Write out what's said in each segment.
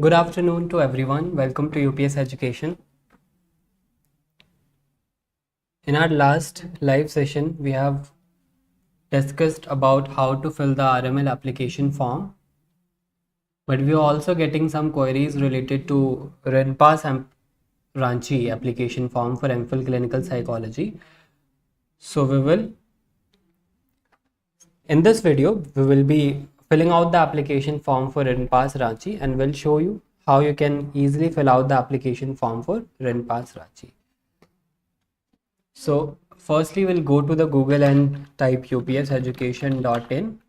Good afternoon to everyone. Welcome to UPS Education. In our last live session, we have discussed about how to fill the RML application form, but we are also getting some queries related to RINPAS Ranchi application form for M.Phil Clinical Psychology. So in this video, we will be filling out the application form for RINPAS Ranchi and we'll show you how you can easily fill out the application form for RINPAS Ranchi. So firstly, we'll go to the Google and type upseducation.in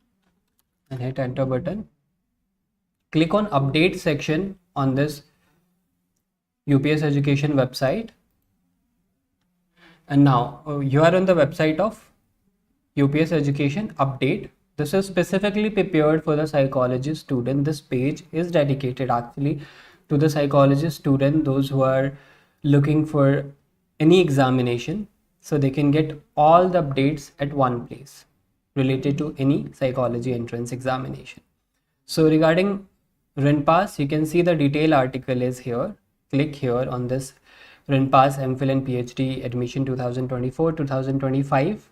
and hit enter button. Click on update section on this UPS Education website. And now you are on the website of UPS Education update. This is specifically prepared for the psychology student. This page is dedicated actually to the psychology student, those who are looking for any examination, so they can get all the updates at one place related to any psychology entrance examination. So regarding RINPAS, you can see the detailed article is here. Click here on this RINPAS M.Phil and PhD admission 2024-2025.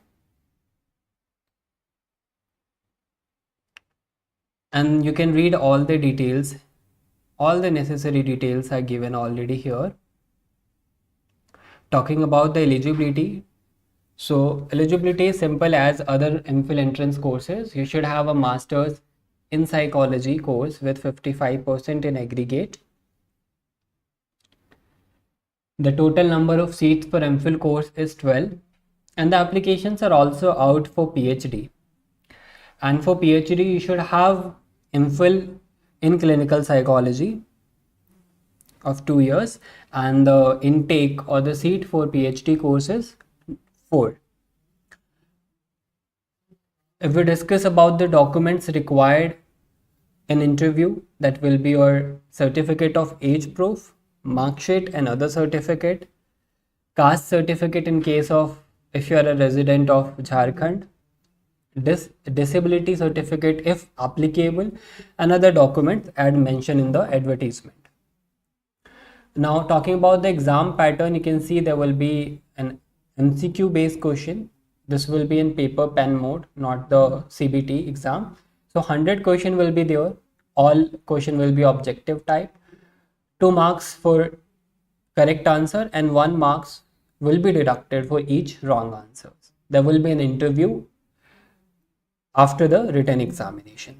And you can read all the details. All the necessary details are given already here. Talking about the eligibility. So eligibility is simple as other M.Phil entrance courses. You should have a master's in psychology course with 55% in aggregate. The total number of seats for M.Phil course is 12, and the applications are also out for PhD. And for PhD, you should have M.Phil in clinical psychology of 2 years, and the intake or the seat for PhD courses 4. If we discuss about the documents required in interview, that will be your certificate of age proof, mark sheet and other certificate, caste certificate in case of if you are a resident of Jharkhand, disability certificate if applicable, and other documents as mentioned in the advertisement. Now talking about the exam pattern, you can see there will be an MCQ based question. This will be in paper pen mode, not the CBT exam. So 100 question will be there. All question will be objective type. 2 marks for correct answer and 1 marks will be deducted for each wrong answers. There will be an interview after the written examination.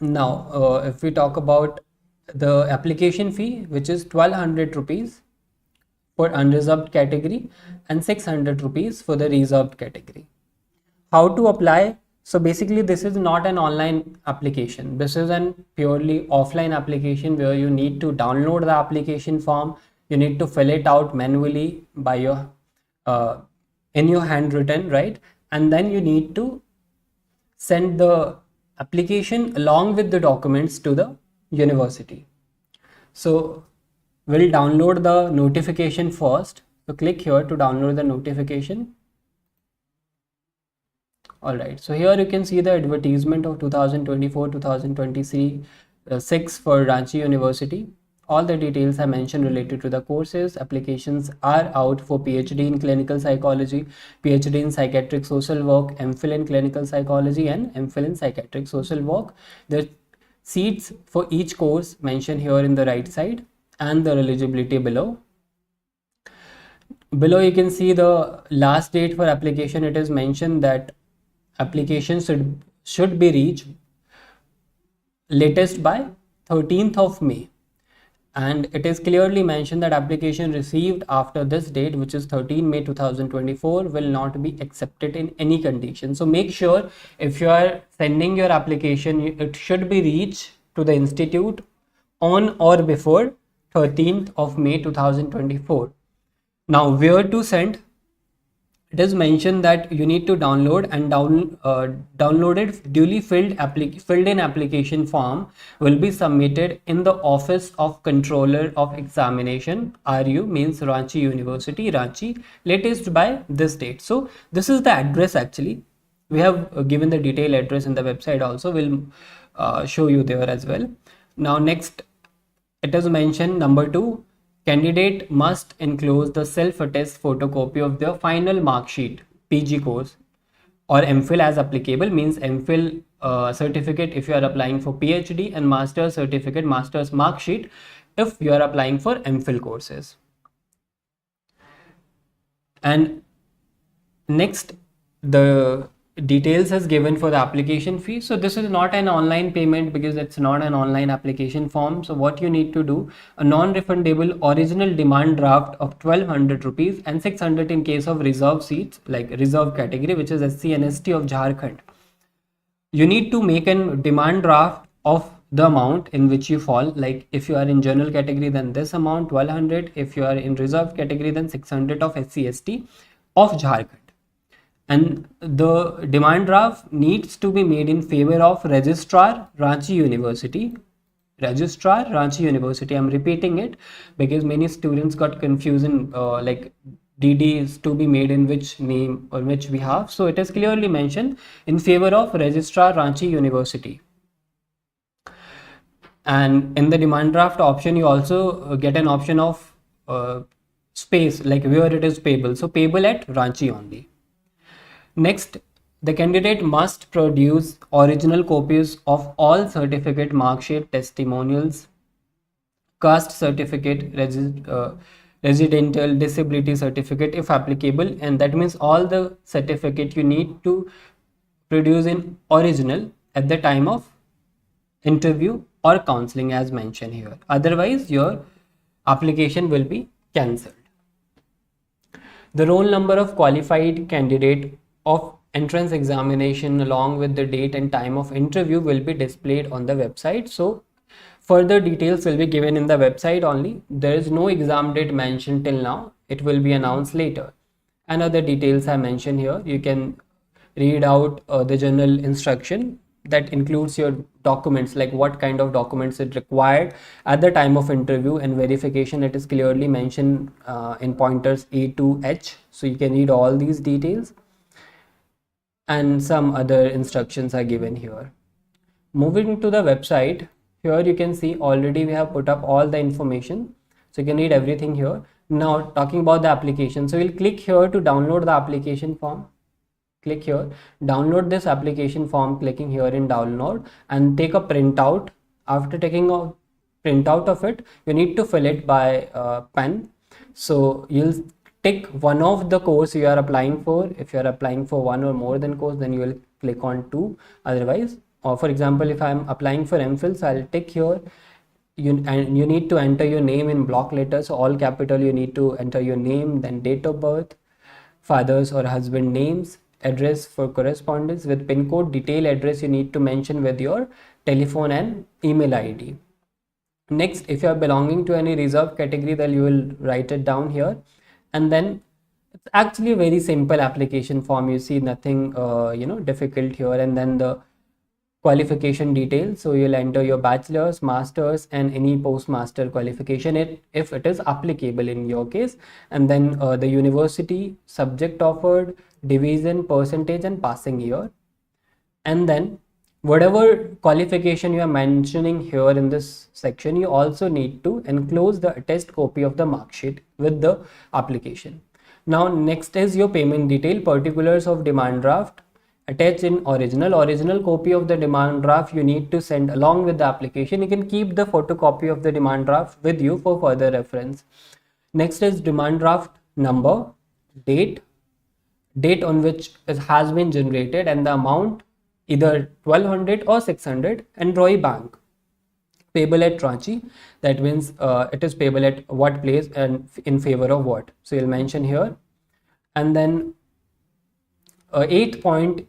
Now, if we talk about the application fee, which is 1200 rupees for unreserved category and 600 rupees for the reserved category. How to apply? So basically this is not an online application. This is an purely offline application where you need to download the application form. You need to fill it out manually by your in your handwritten, right? And then you need to send the application along with the documents to the university. So we'll download the notification first. So click here to download the notification. Alright, so here you can see the advertisement of 2024-2023 6 for Ranchi University. All the details are mentioned related to the courses. Applications are out for PhD in clinical psychology, PhD in psychiatric social work, M.Phil in clinical psychology and M.Phil in psychiatric social work. The seats for each course mentioned here in the right side and the eligibility below. Below you can see the last date for application. It is mentioned that applications should be reached latest by 13th of May. And it is clearly mentioned that application received after this date, which is 13 May 2024, will not be accepted in any condition. So make sure if you are sending your application, it should be reached to the institute on or before 13th of May 2024. Now where to send? It is mentioned that you need to download and downloaded duly filled in application form will be submitted in the Office of Controller of Examination, RU means Ranchi University, Ranchi, latest by this date. So this is the address actually. We have given the detailed address in the website also. We'll show you there as well. Now next, it is mentioned number 2, candidate must enclose the self-attest photocopy of their final mark sheet, PG course, or M.Phil as applicable, means M.Phil certificate if you are applying for PhD, and master's certificate, master's mark sheet if you are applying for M.Phil courses. And next, the details is given for the application fee. So this is not an online payment because it's not an online application form. So what you need to do, a non-refundable original demand draft of 1200 rupees and 600 in case of reserve seats, like reserve category, which is SC and ST of Jharkhand. You need to make a demand draft of the amount in which you fall. Like if you are in general category, then this amount 1200. If you are in reserve category, then 600 of SC ST of Jharkhand. And the demand draft needs to be made in favor of Registrar, Ranchi University. Registrar, Ranchi University. I'm repeating it because many students got confused like DD is to be made in which name or which behalf. So it is clearly mentioned in favor of Registrar, Ranchi University. And in the demand draft option, you also get an option of space, like where it is payable. So payable at Ranchi only. Next, the candidate must produce original copies of all certificate, mark sheet, testimonials, caste certificate, residential disability certificate if applicable, and that means all the certificate you need to produce in original at the time of interview or counseling as mentioned here. Otherwise, your application will be cancelled. The roll number of qualified candidate of entrance examination along with the date and time of interview will be displayed on the website. So further details will be given in the website only. There is no exam date mentioned till now. It will be announced later. And other details I mentioned here. You can read out the general instruction that includes your documents, like what kind of documents it required at the time of interview and verification. It is clearly mentioned in pointers A to H. So you can read all these details. And some other instructions are given here. Moving to the website, here you can see already we have put up all the information, so you can read everything here. Now talking about the application, so we'll click here to download the application form. Click here, download this application form, clicking here in download, and take a printout. After taking a printout of it, you need to fill it by pen. So you'll tick one of the course you are applying for. If you are applying for one or more than course, then you will click on 2. Otherwise, or for example, if I am applying for M.Phil, so I'll tick here. And you need to enter your name in block letters, so all capital. You need to enter your name, then date of birth, father's or husband names, address for correspondence with pin code, detail address you need to mention with your telephone and email ID. Next, if you are belonging to any reserve category, then you will write it down here. And then it's actually a very simple application form. You see nothing difficult here. And then the qualification details, so you'll enter your bachelor's, master's and any postmaster qualification if it is applicable in your case. And then the university, subject offered, division, percentage and passing year. And then whatever qualification you are mentioning here in this section, you also need to enclose the attest copy of the mark sheet with the application. Now next is your payment detail, particulars of demand draft, attach in original copy of the demand draft you need to send along with the application. You can keep the photocopy of the demand draft with you for further reference. Next is demand draft number, date on which it has been generated, and the amount, either 1200 or 600, and ROI bank, payable at Ranchi. That means it is payable at what place and in favor of what. So you'll mention here. And then 8th point,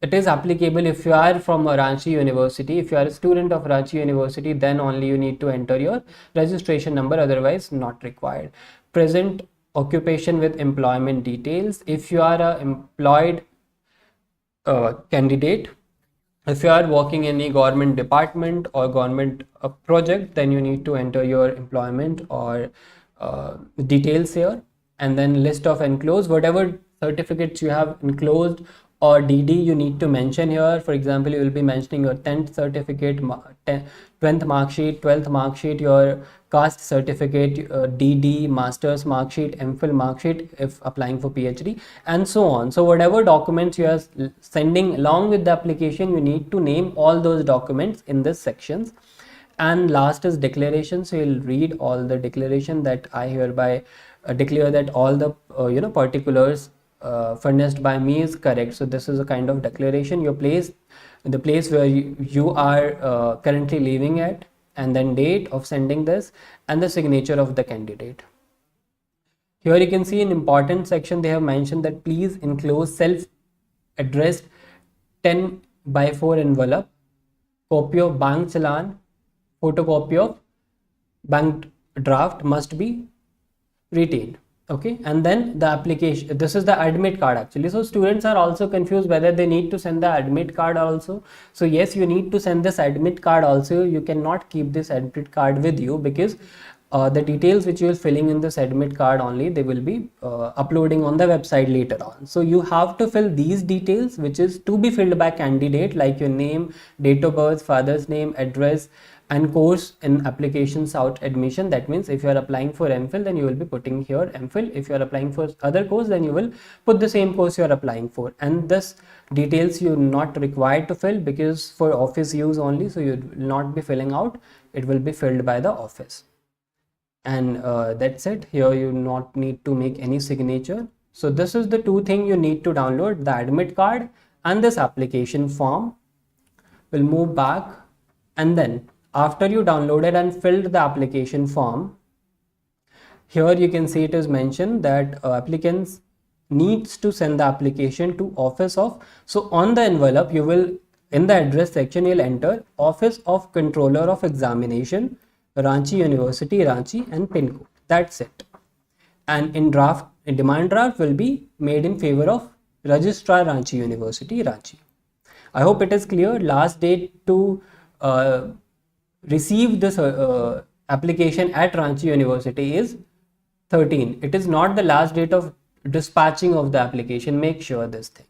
it is applicable if you are from Ranchi University. If you are a student of Ranchi University, then only you need to enter your registration number, otherwise not required. Present occupation with employment details. If you are a employed candidate, if you are working in any government department or government project, then you need to enter your employment or details here. And then list of enclosed, whatever certificates you have enclosed or DD you need to mention here. For example, you will be mentioning your 10th certificate, 10th mark sheet, 12th mark sheet, your caste certificate, DD, master's mark sheet, M.Phil mark sheet if applying for PhD, and so on. So whatever documents you are sending along with the application, you need to name all those documents in this sections. And last is declaration. So you'll read all the declaration that I hereby declare that all the particulars furnished by me is correct. So this is a kind of declaration. Your place, the place where you are currently living at, and then date of sending this, and the signature of the candidate. Here you can see an important section. They have mentioned that please enclose self-addressed 10x4 envelope, copy of bank challan, photocopy of bank draft must be retained. Okay, and then the application, this is the admit card actually. So students are also confused whether they need to send the admit card also. So yes, you need to send this admit card also. You cannot keep this admit card with you, because the details which you are filling in this admit card only, they will be uploading on the website later on. So you have to fill these details which is to be filled by candidate, like your name, date of birth, father's name, address, and course in application south admission. That means if you are applying for M.Phil, then you will be putting here M.Phil. If you are applying for other course, then you will put the same course you are applying for. And this details you not required to fill, because for office use only, so you will not be filling out, it will be filled by the office. And that's it. Here you not need to make any signature. So this is the two things you need to download, the admit card and this application form. We'll move back, and then after you downloaded and filled the application form, here you can see it is mentioned that applicants needs to send the application to office of, so on the envelope you will, in the address section, you'll enter office of controller of examination, Ranchi University, Ranchi, and pin code. That's it. And in demand draft will be made in favor of registrar, Ranchi University, Ranchi. I hope it is clear. Last date to receive this application at Ranchi University is 13. It is not the last date of dispatching of the application. Make sure this thing.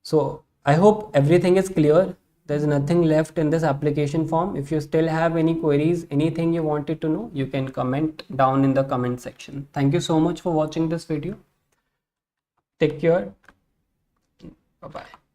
So I hope everything is clear. There's nothing left in this application form. If you still have any queries, anything you wanted to know, you can comment down in the comment section. Thank you so much for watching this video. Take care. Bye-bye.